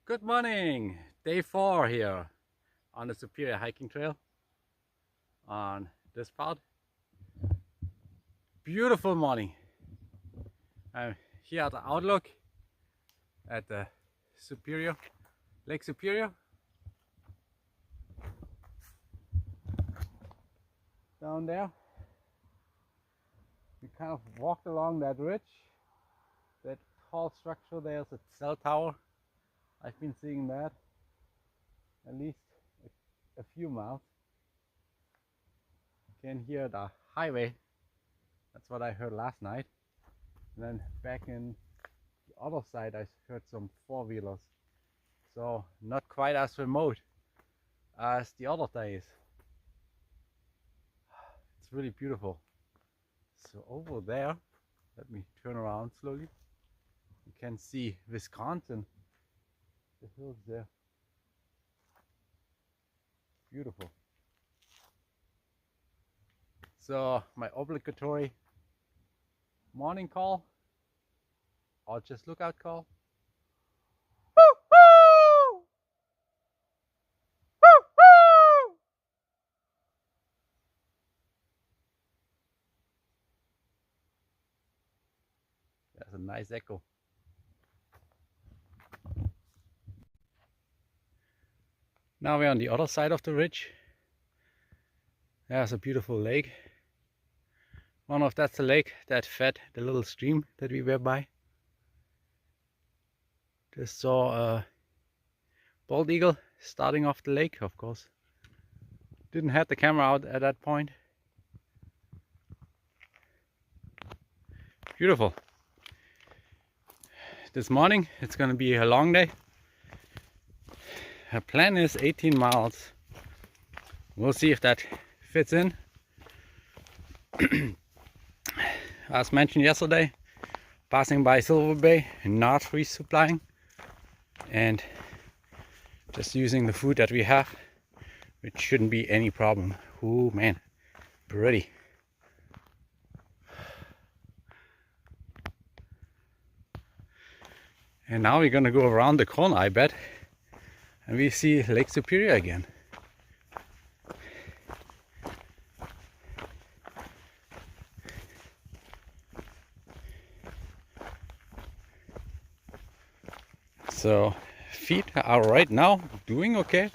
Good morning! Day 4 here on the Superior hiking trail on this part. Beautiful morning. I'm here at the outlook at the Superior, Lake Superior. Down there. We kind of walked along that ridge. That tall structure there is a cell tower. I've been seeing that at least a few miles. You can hear the highway. That's what I heard last night. And then back in the other side I heard some four-wheelers. So not quite as remote as the other days. It's really beautiful. So over there, let me turn around slowly. You can see Wisconsin. The hills there. Beautiful. So my obligatory morning call or just lookout call. Woo, woo! Woo, woo! That's a nice echo. Now we're on the other side of the ridge. There's a beautiful lake. That's the lake that fed the little stream that we were by. Just saw a bald eagle starting off the lake, of course. Didn't have the camera out at that point. Beautiful. This morning it's going to be a long day. Our plan is 18 miles. We'll see if that fits in. As mentioned yesterday, passing by Silver Bay, not resupplying, and just using the food that we have, which shouldn't be any problem. Oh man, pretty. And now we're gonna go around the corner, I bet, and we see Lake Superior again. So feet are right now doing okay.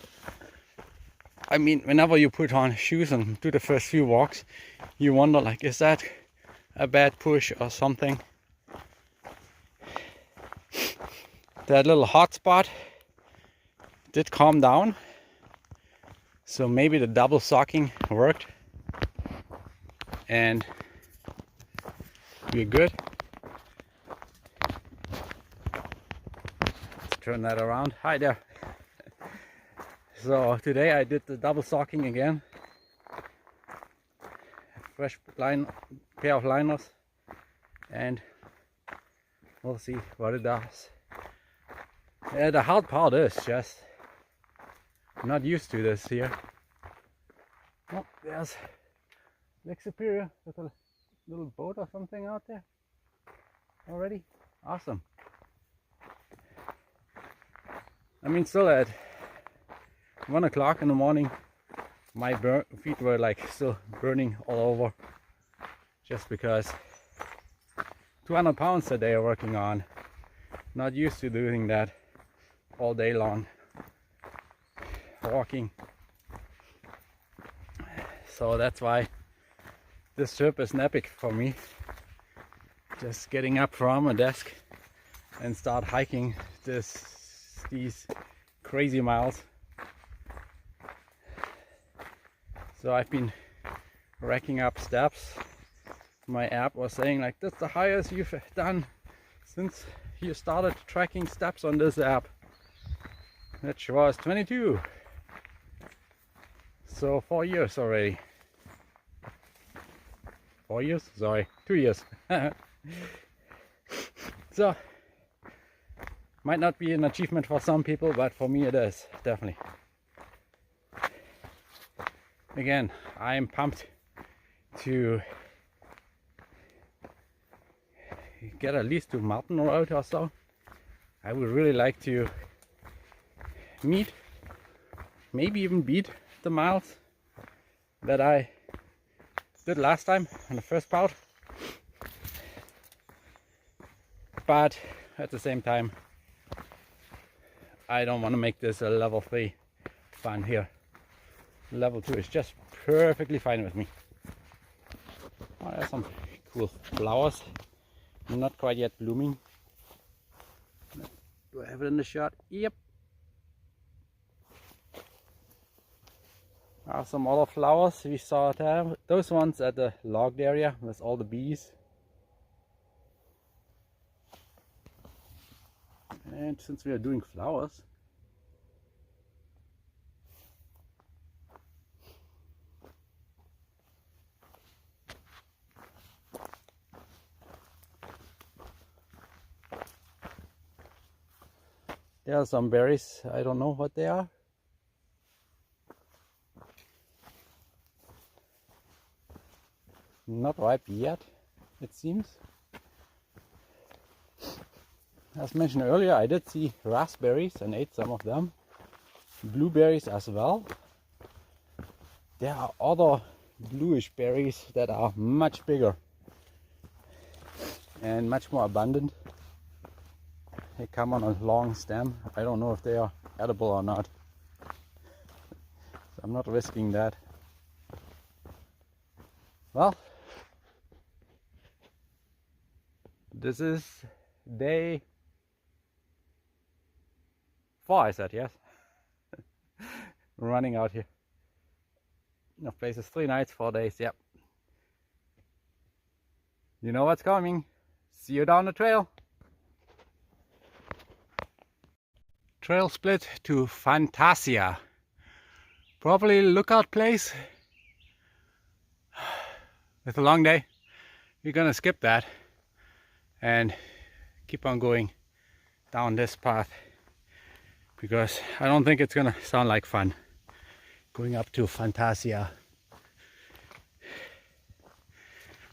I mean, whenever you put on shoes and do the first few walks, you wonder, like, is that a bad push or something? That little hot spot did calm down, so maybe the double socking worked and we're good. Turn that around. Hi there. So today I did the double socking again. Fresh pair of liners, and we'll see what it does. The hard part is just I'm not used to this here. Oh, there's Lake Superior with a little boat or something out there already. Awesome. I mean, still at 1 o'clock in the morning, my feet were like still burning all over, just because 200 pounds a day are working on. Not used to doing that all day long, walking. So that's why this trip is an epic for me. Just getting up from a desk and start hiking these crazy miles. So I've been racking up steps. My app was saying, like, that's the highest you've done since you started tracking steps on this app. That was 22. So 4 years already. 4 years? Sorry, 2 years. So might not be an achievement for some people, but for me it is, definitely. Again, I am pumped to get at least to Mountain Road or so. I would really like to meet, maybe even beat the miles that I did last time on the first part. But at the same time, I don't want to make this a level 3 fun here. Level 2 is just perfectly fine with me. Oh, there's some cool flowers. Not quite yet blooming. Do I have it in the shot? Yep. Some other flowers we saw there. Those ones at the logged area with all the bees. And since we are doing flowers, there are some berries. I don't know what they are. Not ripe yet, it seems. As mentioned earlier, I did see raspberries and ate some of them. Blueberries as well. There are other bluish berries that are much bigger and much more abundant. They come on a long stem. I don't know if they are edible or not. So I'm not risking that. Well, this is day 4, I said, yes. Running out here. No places, 3 nights, 4 days, yep. You know what's coming. See you down the trail. Trail split to Fantasia. Probably lookout place. With a long day, we're gonna skip that and keep on going down this path, because I don't think it's gonna sound like fun going up to Fantasia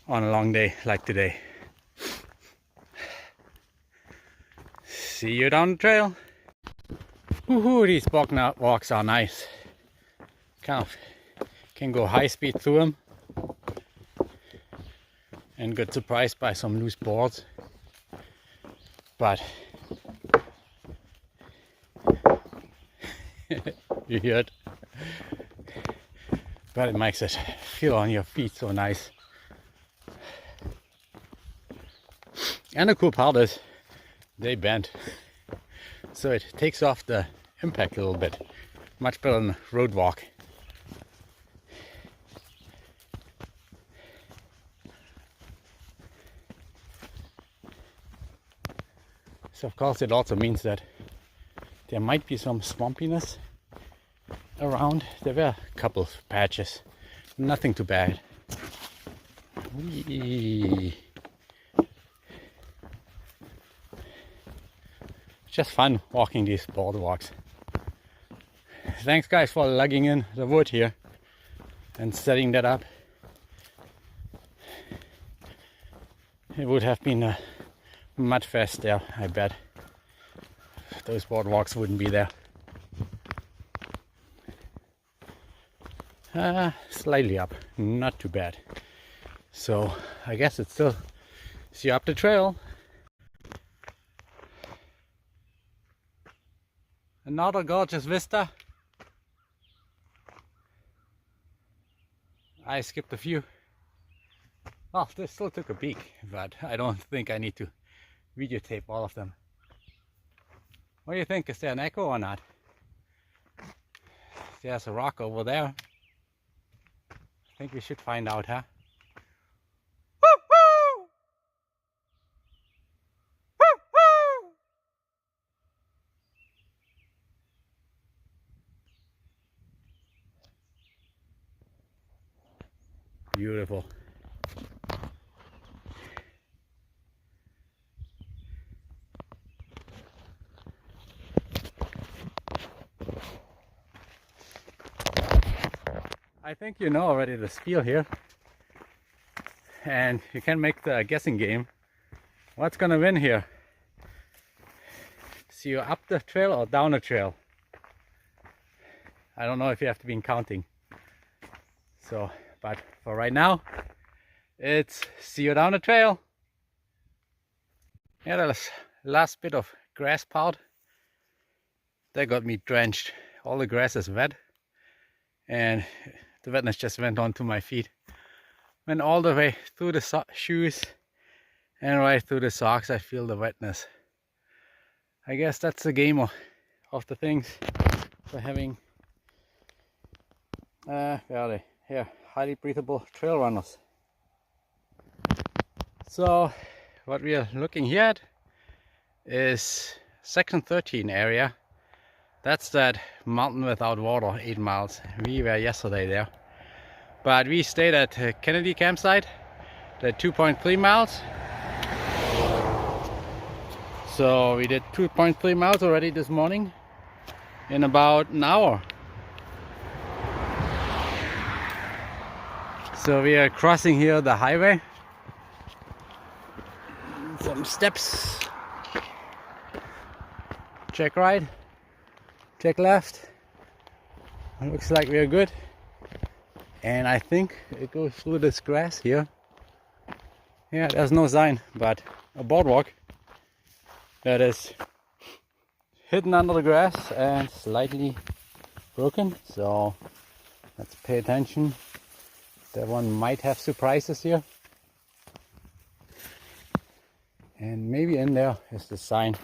on a long day like today. See you down the trail. Woohoo, these walks are nice. Kind of can go high speed through them and get surprised by some loose boards. But you hear it? But it makes it feel on your feet so nice. And the cool part is they bend, so it takes off the impact a little bit. Much better than a road walk. So of course it also means that there might be some swampiness around. There were a couple of patches, nothing too bad. Whee. Just fun walking these boardwalks. Thanks guys for lugging in the wood here and setting that up. It would have been a mud fest there, I bet. Those boardwalks wouldn't be there. Slightly up, not too bad. So I guess it's still see you up the trail. Another gorgeous vista. I skipped a few. Well, they still took a peek, but I don't think I need to videotape all of them. What do you think? Is there an echo or not? There's a rock over there. I think we should find out, huh? Woo-hoo! Woo-hoo! Beautiful. I think you know already the spiel here, and you can make the guessing game. What's gonna win here? See you up the trail or down the trail? I don't know if you have to be counting. So, but for right now, it's see you down the trail. Yeah, that was last bit of grass part. That got me drenched. All the grass is wet, and the wetness just went onto my feet. Went all the way through the shoes and right through the socks. I feel the wetness. I guess that's the game of the things for having highly breathable trail runners. So what we are looking here at is section 13 area. That's that mountain without water, 8 miles. We were yesterday there, but we stayed at Kennedy campsite, the 2.3 miles. So we did 2.3 miles already this morning in about an hour. So we are crossing here the highway. Some steps. Check right, check left. It looks like we are good. And I think it goes through this grass here. Yeah, there's no sign, but a boardwalk that is hidden under the grass and slightly broken. So let's pay attention. That one might have surprises here. And maybe in there is the sign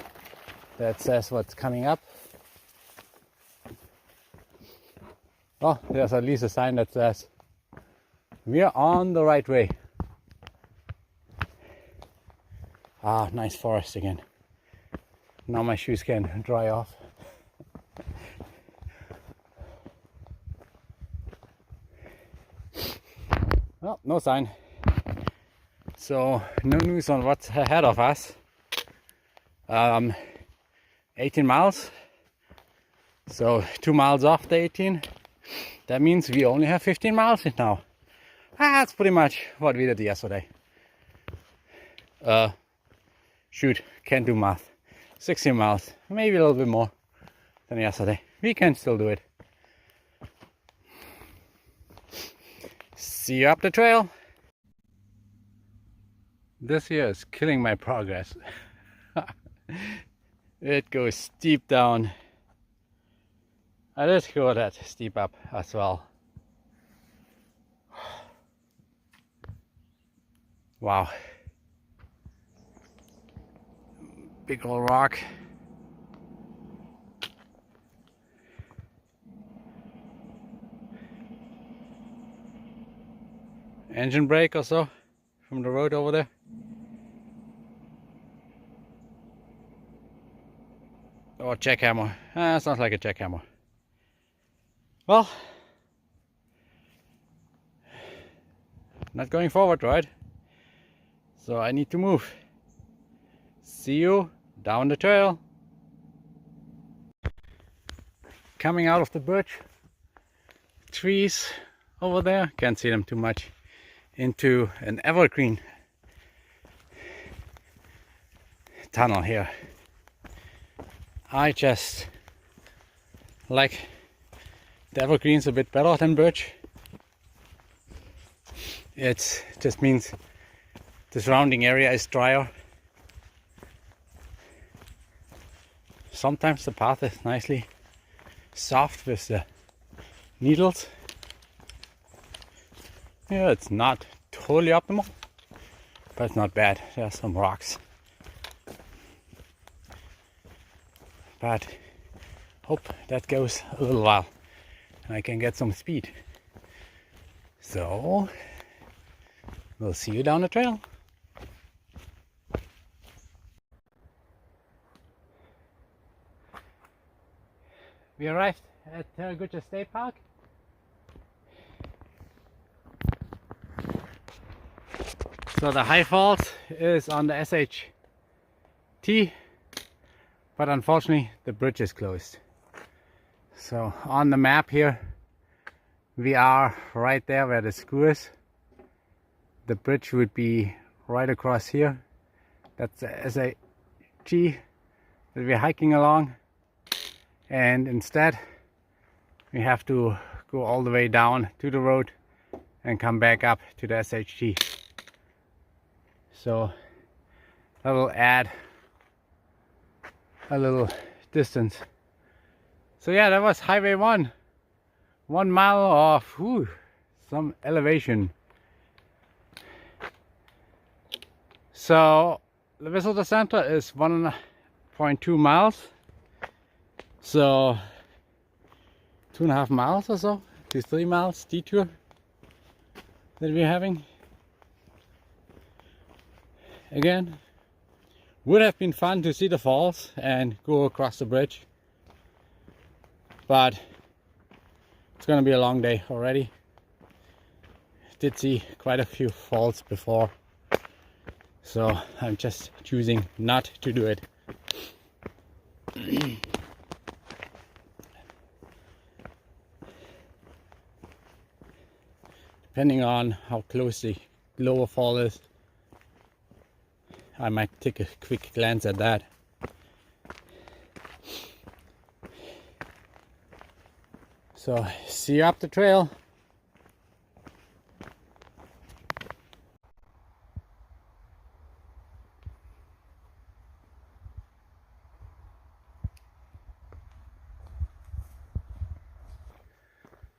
that says what's coming up. Oh, there's at least a sign that says we are on the right way. Ah, nice forest again. Now my shoes can dry off. Well, no sign. So no news on what's ahead of us. 18 miles. So 2 miles off the 18. That means we only have 15 miles now. That's pretty much what we did yesterday. Shoot, can't do math. 16 miles, maybe a little bit more than yesterday. We can still do it. See you up the trail. This here is killing my progress. It goes steep down. I did go that steep up as well. Wow. Big old rock. Engine brake or so from the road over there. Or jackhammer. Sounds like a jackhammer. Well, not going forward, right? So I need to move. See you down the trail. Coming out of the birch trees over there, can't see them too much, into an evergreen tunnel here. I just like the evergreens a bit better than birch. It just means the surrounding area is drier. Sometimes the path is nicely soft with the needles. Yeah, it's not totally optimal, but it's not bad. There are some rocks. But hope that goes a little while and I can get some speed. So we'll see you down the trail. We arrived at Terragucha State Park. So the high falls is on the SHT, but unfortunately the bridge is closed. So on the map here we are right there where the school is. The bridge would be right across here. That's the SHT that we're hiking along. And instead we have to go all the way down to the road and come back up to the SHT. So that will add a little distance. So yeah, that was Highway 1. 1 mile of some elevation. So the visitor center is 1.2 miles. So 2.5 miles or so to 3 miles detour that we're having. Again, would have been fun to see the falls and go across the bridge, but it's gonna be a long day already. Did see quite a few falls before, so I'm just choosing not to do it. Depending on how close the lower fall is, I might take a quick glance at that. So, see you up the trail.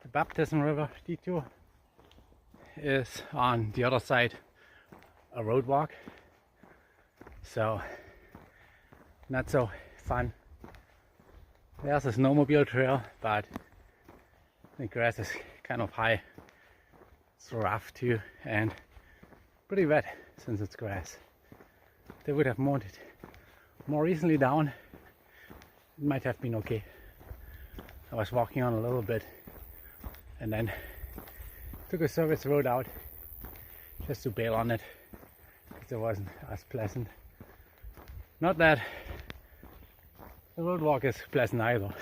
The Baptism River detour is on the other side, a road walk. So, not so fun. There's a snowmobile trail, but the grass is kind of high. It's rough too and pretty wet since it's grass. They would have mowed it more recently down. It might have been okay. I was walking on a little bit and then took a service road out just to bail on it because it wasn't as pleasant. Not that the road walk is pleasant either.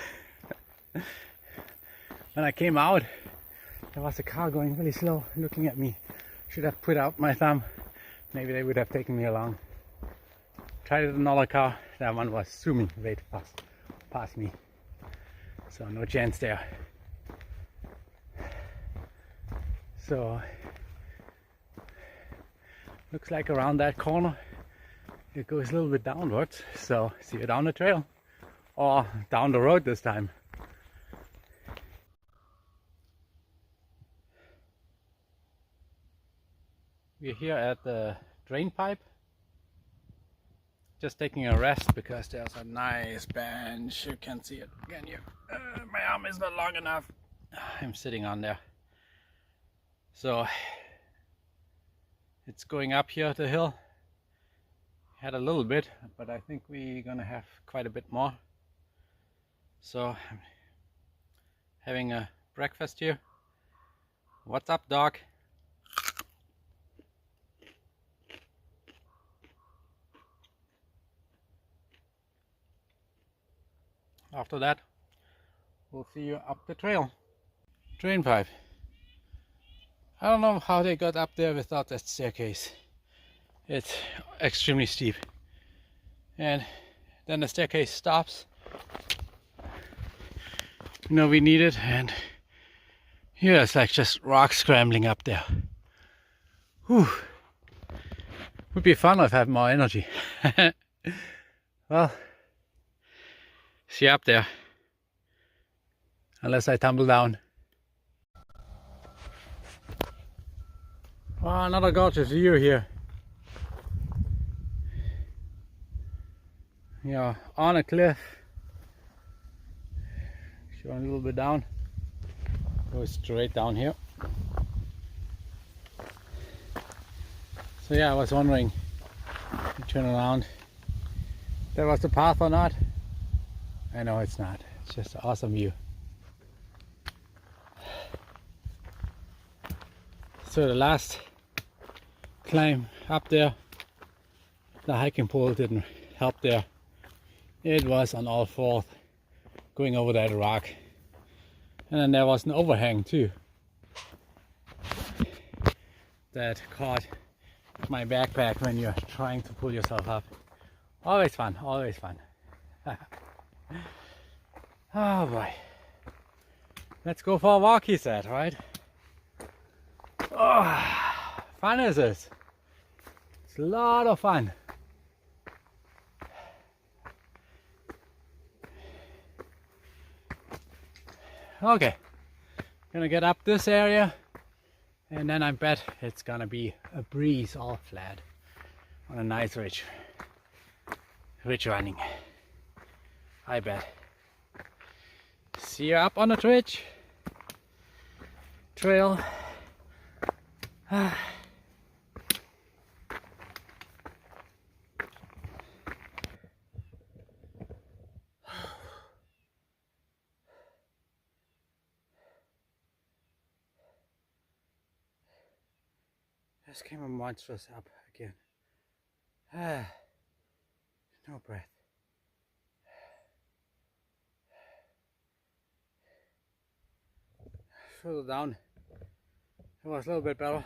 When I came out, there was a car going really slow looking at me. Should have put out my thumb. Maybe they would have taken me along. Tried it another car. That one was zooming way too fast past me. So no chance there. So looks like around that corner it goes a little bit downwards. So see you down the trail or down the road this time. We're here at the drain pipe, just taking a rest because there's a nice bench. You can see it again here. My arm is not long enough. I'm sitting on there. So it's going up here the hill. Had a little bit, but I think we're gonna have quite a bit more. So I'm having a breakfast here. What's up, dog? After that, we'll see you up the trail. Drain pipe. I don't know how they got up there without that staircase. It's extremely steep. And then the staircase stops. You know, we need it, and here it's like just rock scrambling up there. Whew. Would be fun if I had more energy. Well, see you up there. Unless I tumble down. Oh, another gorgeous view here. Yeah, on a cliff. Showing a little bit down. Go straight down here. So yeah, I was wondering, you turn around, if that was the path or not. I know it's not. It's just an awesome view. So the last climb up there, the hiking pole didn't help there. It was on all fours going over that rock. And then there was an overhang too that caught my backpack when you're trying to pull yourself up. Always fun, always fun. Oh boy. Let's go for a walk, he said, right? Oh, fun is this. It's a lot of fun. Okay, gonna get up this area, and then I bet it's gonna be a breeze all flat on a nice ridge running. I bet. See you up on the ridge trail. Just came a monstrous up again. No breath. Further down, it was a little bit better.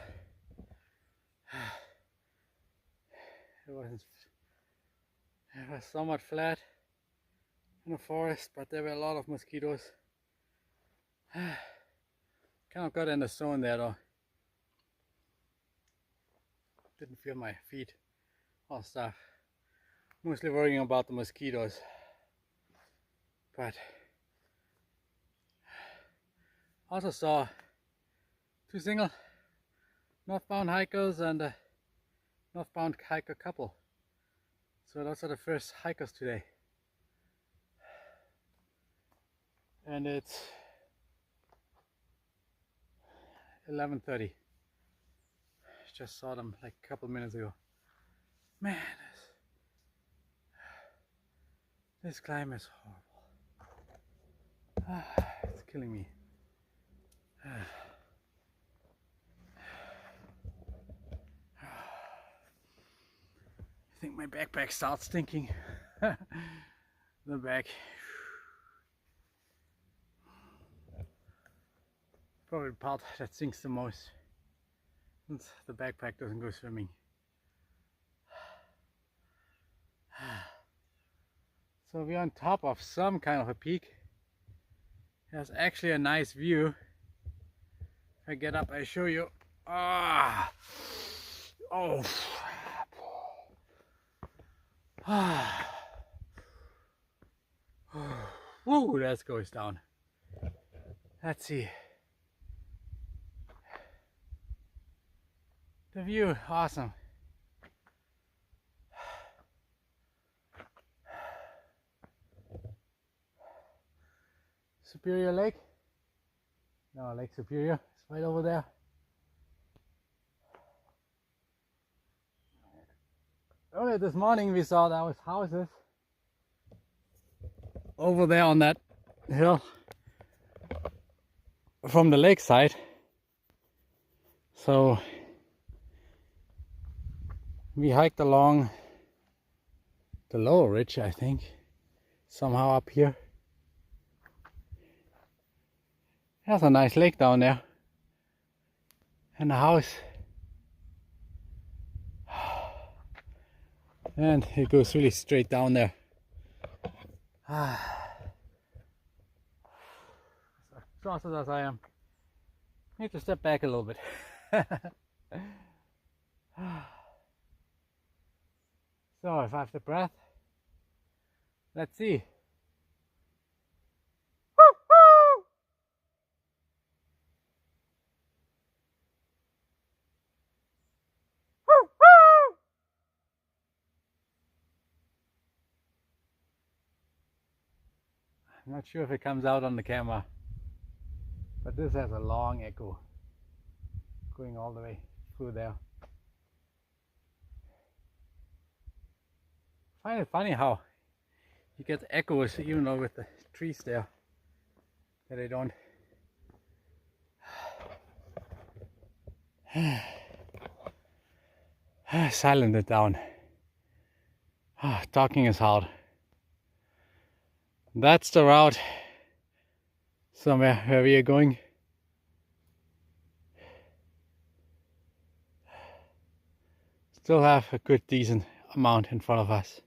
It was somewhat flat in the forest, but there were a lot of mosquitoes. Kind of got in the zone there though. Didn't feel my feet or stuff. Mostly worrying about the mosquitoes. But also saw two single northbound hikers and a northbound hiker couple. So those are the first hikers today. And it's 11:30. Just saw them like a couple minutes ago. Man, this climb is horrible. It's killing me. I think my backpack starts stinking. The back. Probably the part that stinks the most, since the backpack doesn't go swimming. So we're on top of some kind of a peak. There's actually a nice view. If I get up, I show you. Oh. Woo, that goes down. Let's see. The view, awesome. Superior Lake? No, Lake Superior. It's right over there. Earlier this morning we saw there was houses over there on that hill from the lakeside. So we hiked along the lower ridge, I think, somehow up here. There's a nice lake down there, and a house, and it goes really straight down there. As exhausted as I am, I need to step back a little bit. So if I have the breath, let's see. I'm not sure if it comes out on the camera, but this has a long echo going all the way through there. I find it funny how you get echoes even though with the trees there, that they don't. Silent it down. Talking is hard. That's the route somewhere where we are going. Still have a good decent amount in front of us.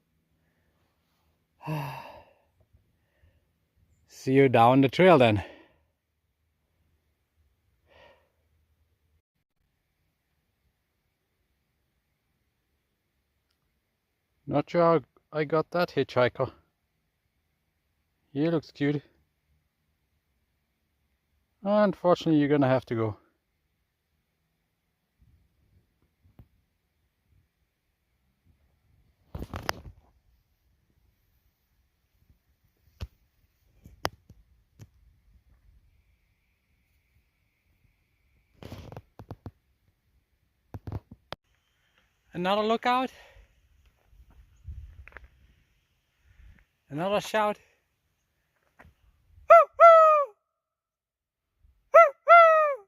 See you down the trail then. Not sure how I got that hitchhiker. He looks cute. Unfortunately, you're gonna have to go. Another lookout. Another shout. Woo, woo! Woo, woo!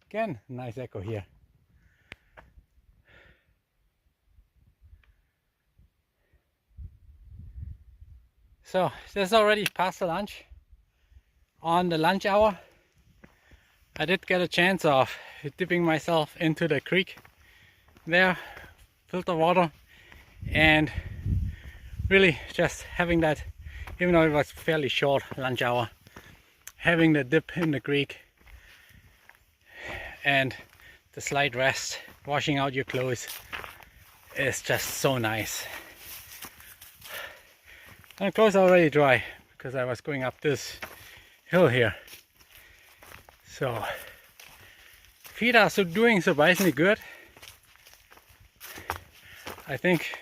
Again, nice echo here. So this is already past the lunch. On the lunch hour, I did get a chance of dipping myself into the creek there, filter water, and really just having that, even though it was fairly short lunch hour, having the dip in the creek and the slight rest, washing out your clothes, is just so nice. And clothes are already dry because I was going up this hill here. So feet are doing surprisingly good. I think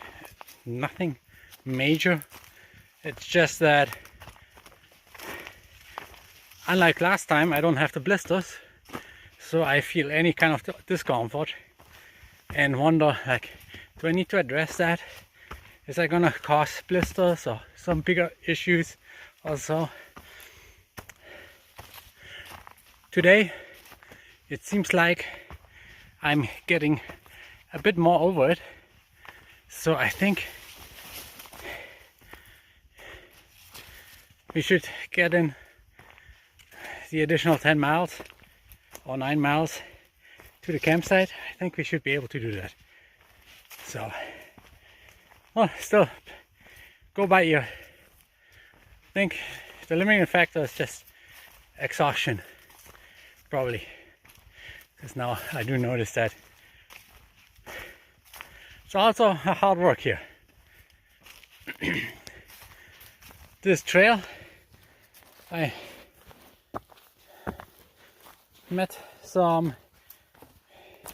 nothing major. It's just that unlike last time, I don't have the blisters, so I feel any kind of discomfort and wonder, like, do I need to address that? Is that gonna cause blisters or some bigger issues also? Today it seems like I'm getting a bit more over it, so I think we should get in the additional 10 miles or 9 miles to the campsite. I think we should be able to do that. So, well, still go by ear. I think the limiting factor is just exhaustion, probably, because now I do notice that it's also a hard work here. This trail, I met some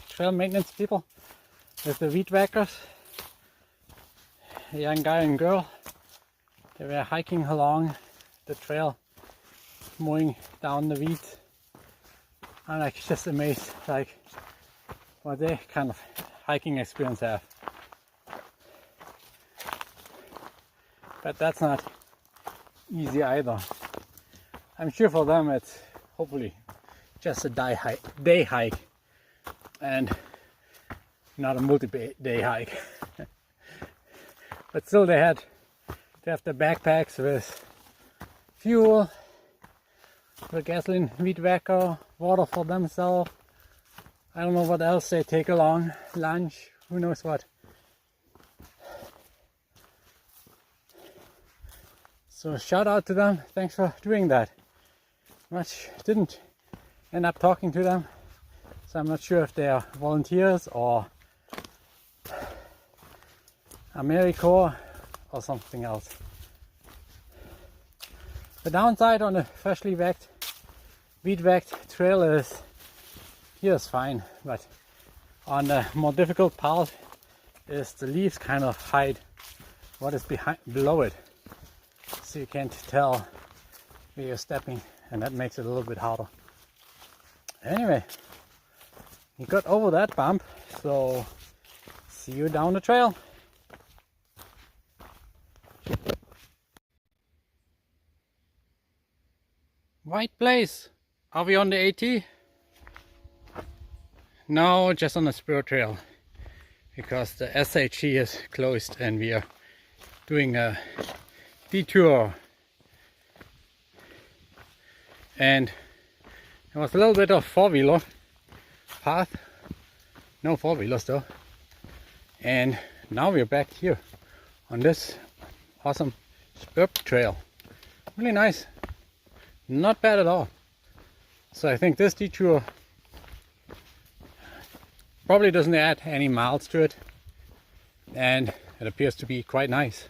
trail maintenance people with the weed whackers, a young guy and girl. They were hiking along the trail, mowing down the weeds. I'm like just amazed, like, what they kind of hiking experience have. But that's not easy either. I'm sure for them it's hopefully just a day hike and not a multi-day hike. But still, they have their backpacks with fuel, the gasoline, weed whacker, water for themselves. I don't know what else they take along, lunch, who knows what. So shout out to them, thanks for doing that. Didn't end up talking to them, so I'm not sure if they are volunteers or AmeriCorps or something else. The downside on a freshly weed whacked trail is here's fine, but on the more difficult part is the leaves kind of hide what is below it, so you can't tell where you're stepping, and that makes it a little bit harder. Anyway, we got over that bump, so see you down the trail. White place. Are we on the AT? No, just on the spur trail, because the SHT is closed and we are doing a detour. And there was a little bit of four-wheeler path, no four-wheelers though. And now we're back here on this awesome spur trail. Really nice, not bad at all. So I think this detour Probably doesn't add any miles to it, and it appears to be quite nice.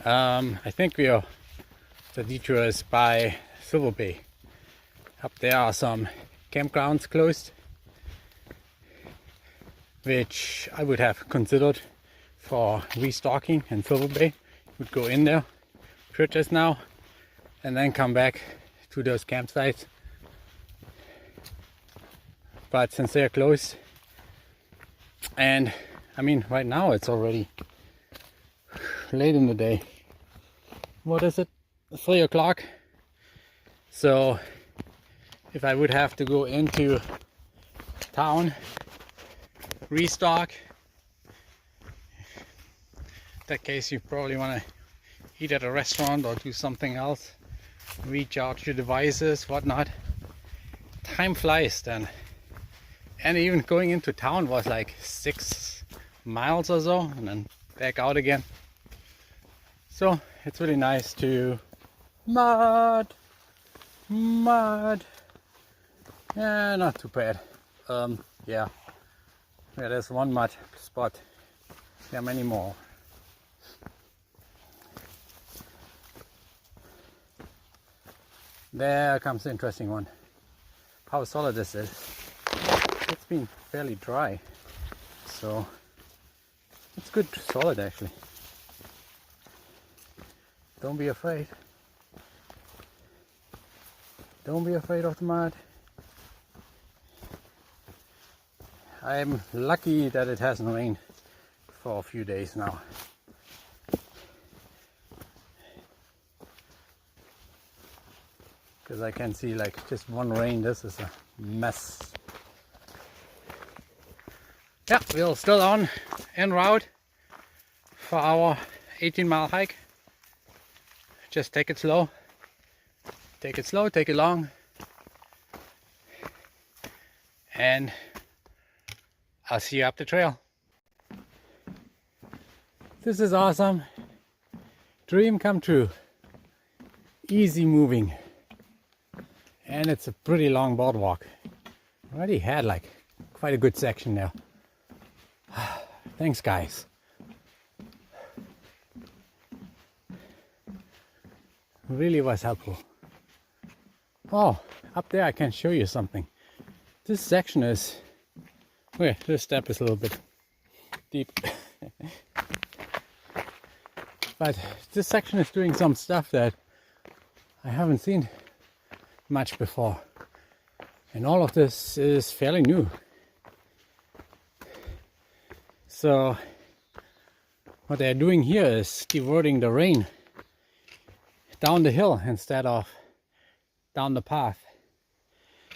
I think the detour is by Silver Bay. Up there are some campgrounds closed, which I would have considered for restocking in Silver Bay. Would go in there, purchase now, and then come back to those campsites. But since they're closed, and I mean right now it's already late in the day. What is it? 3 o'clock. So if I would have to go into town, restock, in that case you probably want to eat at a restaurant or do something else, recharge your devices, whatnot. Time flies then. And even going into town was like 6 miles or so, and then back out again. So it's really nice to mud. Yeah, not too bad. Yeah, there's one mud spot. There are many more. There comes the interesting one. How solid this is. It's been fairly dry, so it's good solid actually. Don't be afraid. Don't be afraid of the mud. I'm lucky that it hasn't rained for a few days now. Because I can see like just one rain, this is a mess. Yeah, we're still on en route for our 18-mile hike. Just take it slow. Take it slow, take it long. And I'll see you up the trail. This is awesome. Dream come true. Easy moving. And it's a pretty long boardwalk. Already had like quite a good section there. Thanks guys. Really was helpful. Oh, up there I can show you something. This section is, okay, this step is a little bit deep. But this section is doing some stuff that I haven't seen much before. And all of this is fairly new. So what they're doing here is diverting the rain down the hill instead of down the path,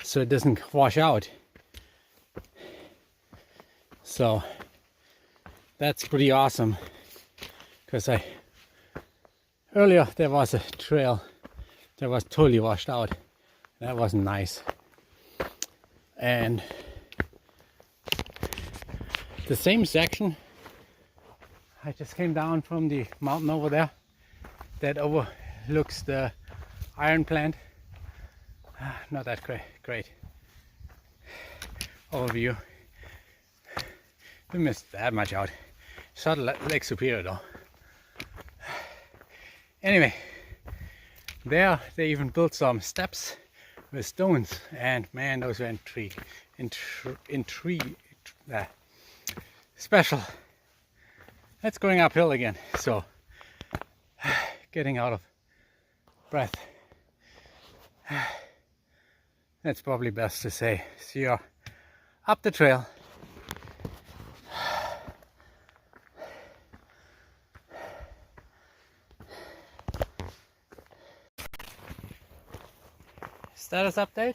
so it doesn't wash out. So that's pretty awesome, because earlier there was a trail that was totally washed out. That wasn't nice. And the same section, I just came down from the mountain over there that overlooks the iron plant. Not that great overview. We missed that much out. Saw the Lake Superior though. Anyway, there they even built some steps with stones, and man, those were special. That's going uphill again, so getting out of breath. That's probably best to say. See you up the trail. Status update.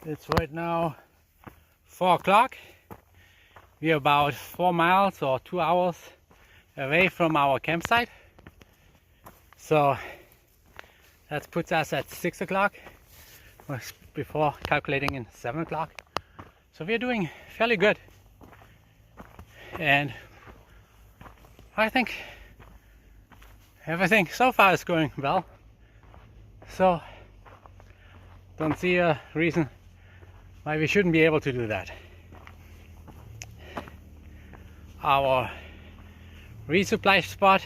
It's right now 4 o'clock. We're about 4 miles or 2 hours away from our campsite. So that puts us at 6 o'clock before calculating in 7 o'clock. So we're doing fairly good. And I think everything so far is going well. So don't see a reason why we shouldn't be able to do that. Our resupply spot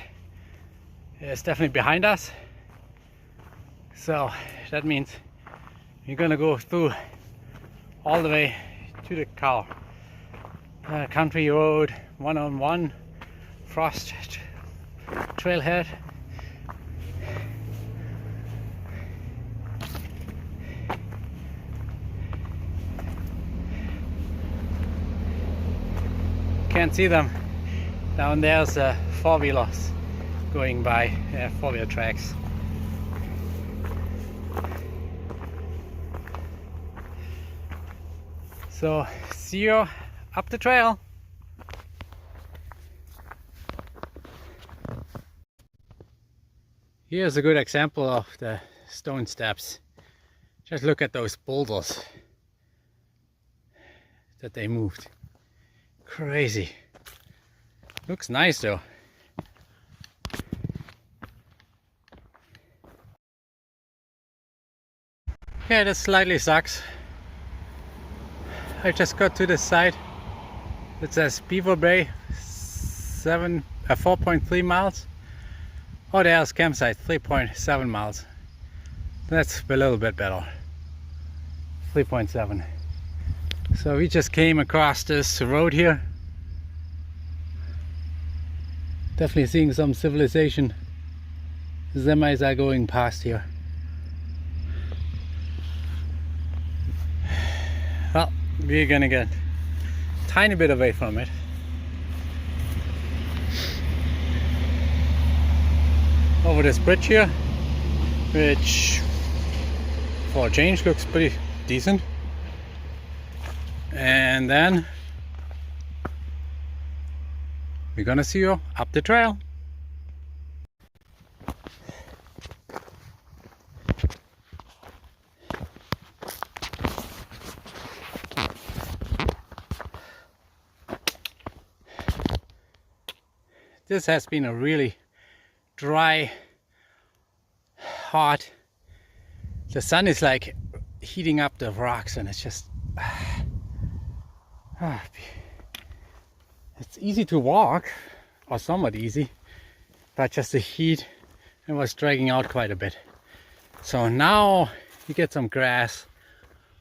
is definitely behind us. So that means we're gonna go through all the way to the car. Country road 101 frost trailhead. Can't see them. Down there's four-wheelers going by, four-wheel tracks. So see you up the trail. Here's a good example of the stone steps. Just look at those boulders that they moved. Crazy. Looks nice though. Yeah, that slightly sucks. I just got to the site. It says Beaver Bay 4.3 miles. Oh, there's campsite 3.7 miles. That's a little bit better. 3.7. So we just came across this road here. Definitely seeing some civilization. Semis are going past here. Well, we're gonna get a tiny bit away from it. Over this bridge here, which for a change looks pretty decent. And then we're gonna see you up the trail. This has been a really dry, hot. The sun is like heating up the rocks, and it's just it's easy to walk, or somewhat easy, but just the heat, it was dragging out quite a bit. So now you get some grass.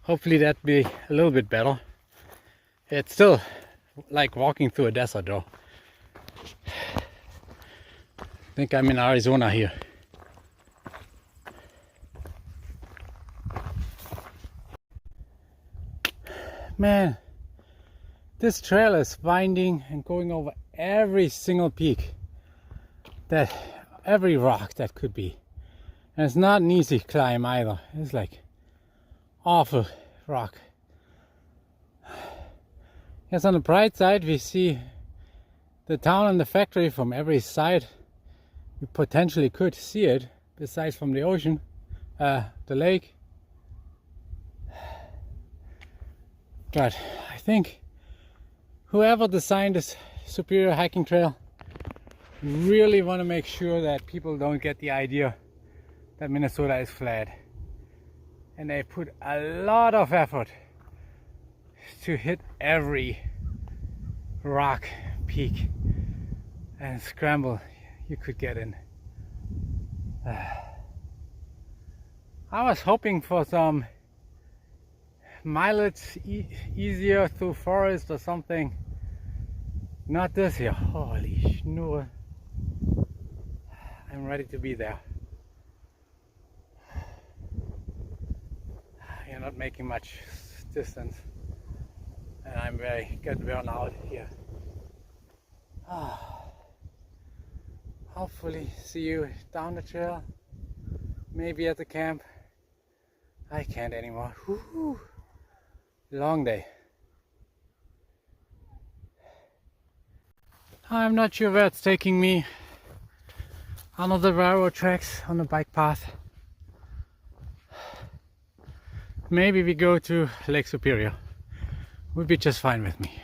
Hopefully that'll be a little bit better. It's still like walking through a desert though. I think I'm in Arizona here. Man, this trail is winding and going over every single peak, that every rock that could be. And it's not an easy climb either. It's like awful rock. Yes, on the bright side we see the town and the factory from every side. You potentially could see it, besides from the ocean, the lake. But I think whoever designed this Superior hiking trail really want to make sure that people don't get the idea that Minnesota is flat. And they put a lot of effort to hit every rock, peak and scramble you could get in. I was hoping for some mileage easier through forest or something. Not this here. Holy schnur. I'm ready to be there. You're not making much distance, and I'm get worn out here. Hopefully see you down the trail, maybe at the camp. I can't anymore. Woo-hoo. Long day. I'm not sure where it's taking me. On the railroad tracks, on the bike path. Maybe we go to Lake Superior. Would be just fine with me.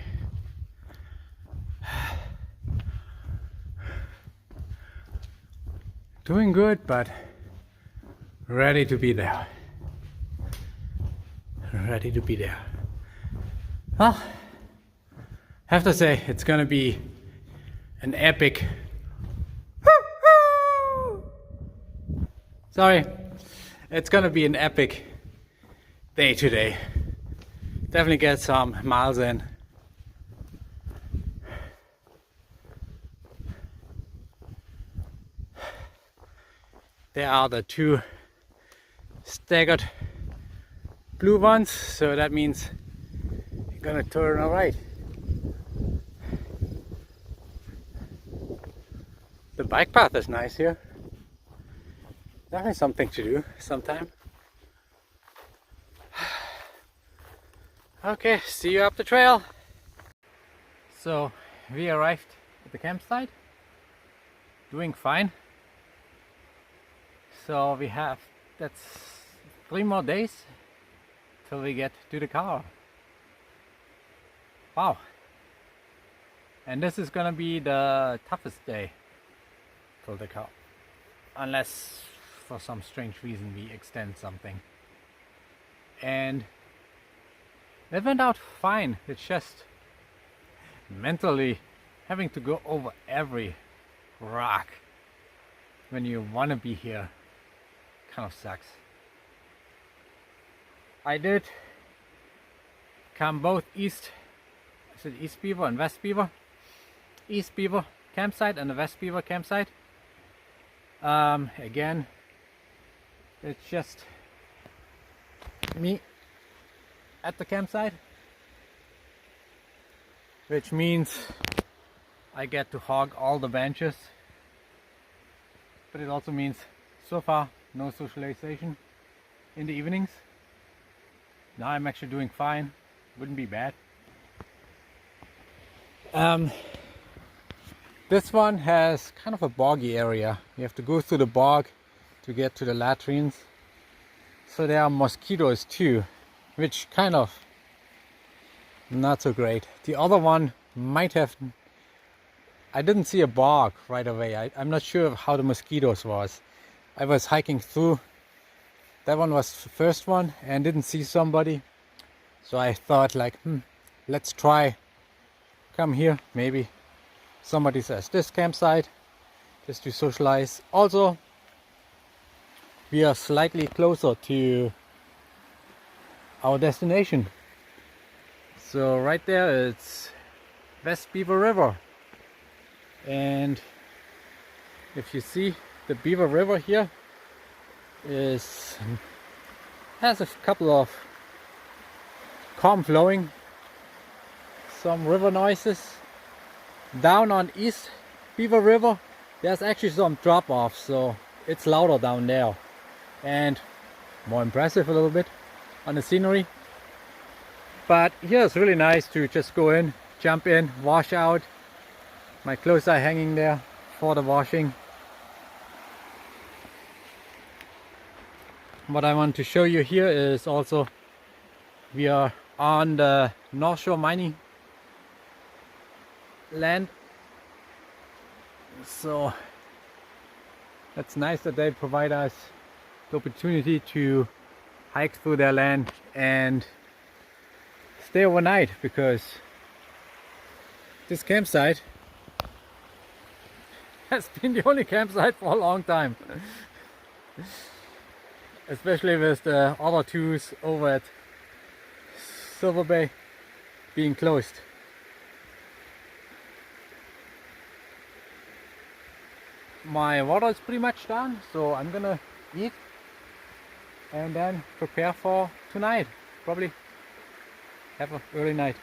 Doing good, but ready to be there. Ready to be there. Well, have to say, it's gonna be an epic. Sorry, it's gonna be an epic day today. Definitely get some miles in. There are the two staggered blue ones, so that means you're gonna turn right. The bike path is nice here. Definitely something to do sometime. Okay, see you up the trail. So we arrived at the campsite, doing fine. So we have, that's 3 more days till we get to the car. Wow. And this is gonna be the toughest day till the car. Unless for some strange reason we extend something. And it went out fine. It's just mentally having to go over every rock when you want to be here kind of sucks. I did come both East Beaver and West Beaver? East Beaver campsite and the West Beaver campsite. Again, it's just me at the campsite, which means I get to hog all the benches, but it also means so far no socialization in the evenings. Now I'm actually doing fine, wouldn't be bad. This one has kind of a boggy area. You have to go through the bog to get to the latrines. So there are mosquitoes too, which kind of not so great. The other one might have, I didn't see a bog right away. I'm not sure how the mosquitoes was. I was hiking through, that one was the first one and didn't see somebody. So I thought like, let's try, come here, maybe somebody says this campsite, just to socialize. Also, we are slightly closer to our destination. So right there it's West Beaver River. And if you see, the Beaver River here has a couple of calm flowing, some river noises. Down on East Beaver River there's actually some drop-off, so it's louder down there and more impressive a little bit on the scenery. But here it's really nice to just go in, jump in, wash out. My clothes are hanging there for the washing. What I want to show you here is also we are on the North Shore mining land, so that's nice that they provide us the opportunity to hike through their land and stay overnight, because this campsite has been the only campsite for a long time. Especially with the other twos over at Silver Bay being closed. My water is pretty much done, so I'm gonna eat and then prepare for tonight. Probably have an early night.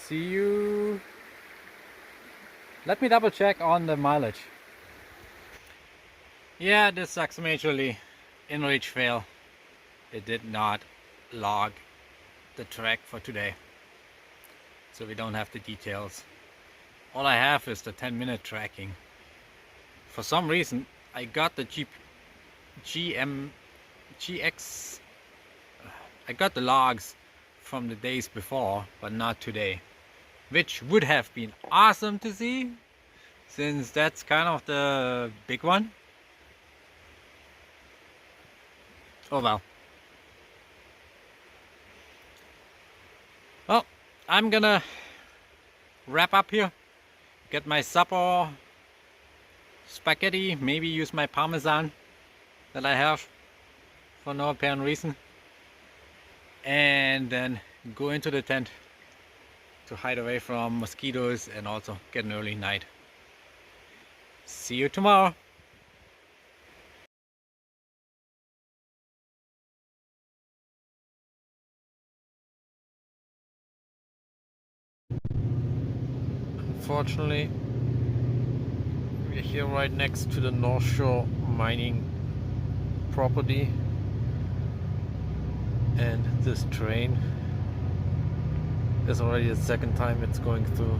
See you. Let me double check on the mileage. Yeah, this sucks majorly. InReach fail. It did not log the track for today, so we don't have the details. All I have is the 10-minute tracking. For some reason I got the GX, I got the logs from the days before, but not today, which would have been awesome to see. since that's kind of the big one. Oh well. Well, I'm gonna wrap up here, get my supper, spaghetti, maybe use my parmesan that I have for no apparent reason, and then go into the tent to hide away from mosquitoes and also get an early night. See you tomorrow. Unfortunately, we're here right next to the North Shore mining property, and this train is already the second time it's going through,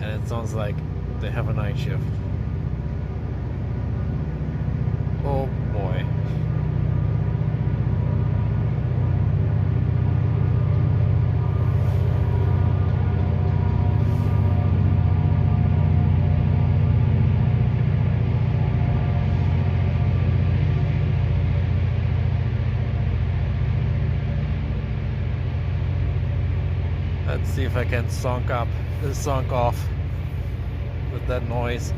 and it sounds like they have a night shift. Oh boy. Let's see if I can sunk off with that noise.